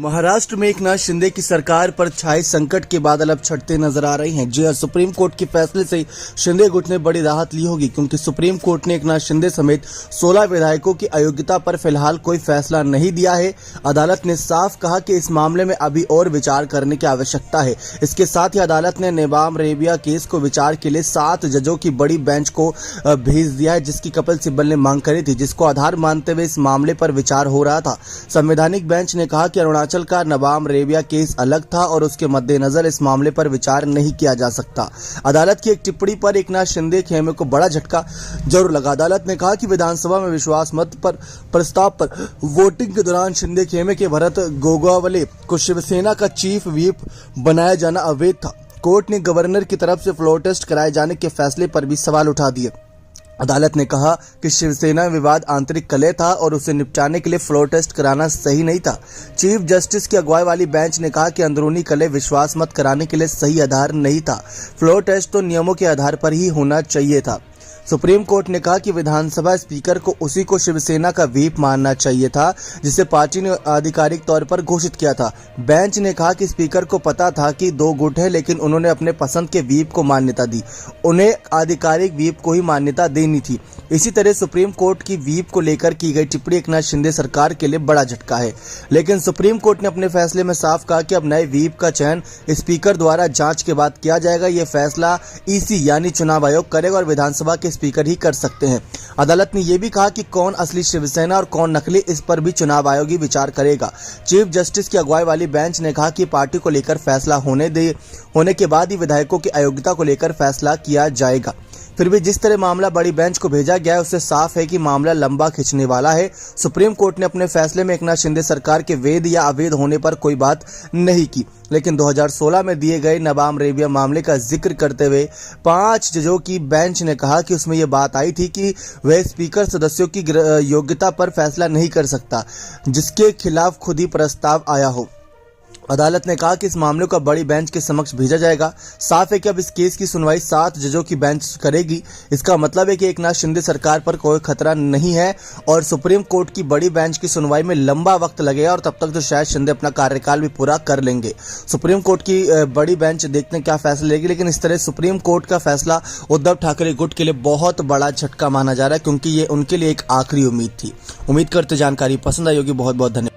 महाराष्ट्र में एकनाथ शिंदे की सरकार पर छाए संकट के बादल अब छटते नजर आ रहे हैं। जी हां, सुप्रीम कोर्ट के फैसले से शिंदे गुट ने बड़ी राहत ली होगी, क्योंकि सुप्रीम कोर्ट ने एकनाथ शिंदे समेत 16 विधायकों की अयोग्यता पर फिलहाल कोई फैसला नहीं दिया है। अदालत ने साफ कहा कि इस मामले में अभी और विचार करने की आवश्यकता है। इसके साथ ही अदालत ने नेबाम रेबिया केस को विचार के लिए 7 जजों की बड़ी बेंच को भेज दिया है, जिसकी कपिल सिब्बल ने मांग करी थी, जिसको आधार मानते हुए इस मामले पर विचार हो रहा था। संवैधानिक बेंच ने कहा कि अरुणाचल का नबाम रेबिया केस अलग था और उसके मद्देनजर इस मामले पर विचार नहीं किया जा सकता। अदालत की एक टिप्पणी पर एकनाथ शिंदे खेमे को बड़ा झटका जरूर लगा। अदालत ने कहा कि विधानसभा में विश्वास मत पर प्रस्ताव पर वोटिंग के दौरान शिंदे खेमे के भरत गोगावले को शिवसेना का चीफ व्हिप बनाया जाना अवैध था। कोर्ट ने गवर्नर की तरफ से फ्लोर टेस्ट कराए जाने के फैसले पर भी सवाल उठा दिए। अदालत ने कहा कि शिवसेना विवाद आंतरिक कलह था और उसे निपटाने के लिए फ्लोर टेस्ट कराना सही नहीं था। चीफ जस्टिस की अगुवाई वाली बेंच ने कहा कि अंदरूनी कलह विश्वास मत कराने के लिए सही आधार नहीं था। फ्लोर टेस्ट तो नियमों के आधार पर ही होना चाहिए था। सुप्रीम कोर्ट ने कहा कि विधानसभा स्पीकर को उसी को शिवसेना का व्हीप मानना चाहिए था जिसे पार्टी ने आधिकारिक तौर पर घोषित किया था। बेंच ने कहा कि स्पीकर को पता था कि 2 गुट है, लेकिन उन्होंने अपने पसंद के व्हीप को मान्यता दी। उन्हें आधिकारिक व्हीप को ही मान्यता देनी थी। इसी तरह सुप्रीम कोर्ट की व्हीप को लेकर की गई टिप्पणी एकनाथ शिंदे सरकार के लिए बड़ा झटका है, लेकिन सुप्रीम कोर्ट ने अपने फैसले में साफ कहा कि अब नए व्हीप का चयन स्पीकर द्वारा जांच के बाद किया जाएगा। यह फैसला ईसी यानी चुनाव आयोग करेगा और विधानसभा के स्पीकर ही कर सकते हैं। अदालत ने यह भी कहा कि कौन असली शिवसेना और कौन नकली, इस पर भी चुनाव आयोग ही विचार करेगा। चीफ जस्टिस की अगुवाई वाली बेंच ने कहा कि पार्टी को लेकर फैसला होने के बाद ही विधायकों की अयोग्यता को लेकर फैसला किया जाएगा। फिर भी जिस तरह मामला बड़ी बेंच को भेजा गया है, उससे साफ है कि मामला लंबा खिंचने वाला है। सुप्रीम कोर्ट ने अपने फैसले में एकनाथ शिंदे सरकार के वैध या अवैध होने पर कोई बात नहीं की, लेकिन 2016 में दिए गए नबाम रेबिया मामले का जिक्र करते हुए 5 जजों की बेंच ने कहा कि उसमें यह बात आई थी कि वह स्पीकर सदस्यों की योग्यता पर फैसला नहीं कर सकता, जिसके खिलाफ खुद ही प्रस्ताव आया हो। अदालत ने कहा कि इस मामले को बड़ी बेंच के समक्ष भेजा जाएगा। साफ है कि अब इस केस की सुनवाई 7 जजों की बेंच करेगी। इसका मतलब है कि एकनाथ शिंदे सरकार पर कोई खतरा नहीं है और सुप्रीम कोर्ट की बड़ी बेंच की सुनवाई में लंबा वक्त लगेगा और तब तक तो शायद शिंदे अपना कार्यकाल भी पूरा कर लेंगे। सुप्रीम कोर्ट की बड़ी बेंच देखते हैं क्या फैसला लेगी, लेकिन इस तरह सुप्रीम कोर्ट का फैसला उद्धव ठाकरे गुट के लिए बहुत बड़ा झटका माना जा रहा है, क्योंकि ये उनके लिए एक आखिरी उम्मीद थी। उम्मीद करते जानकारी पसंद आई होगी। बहुत बहुत धन्यवाद।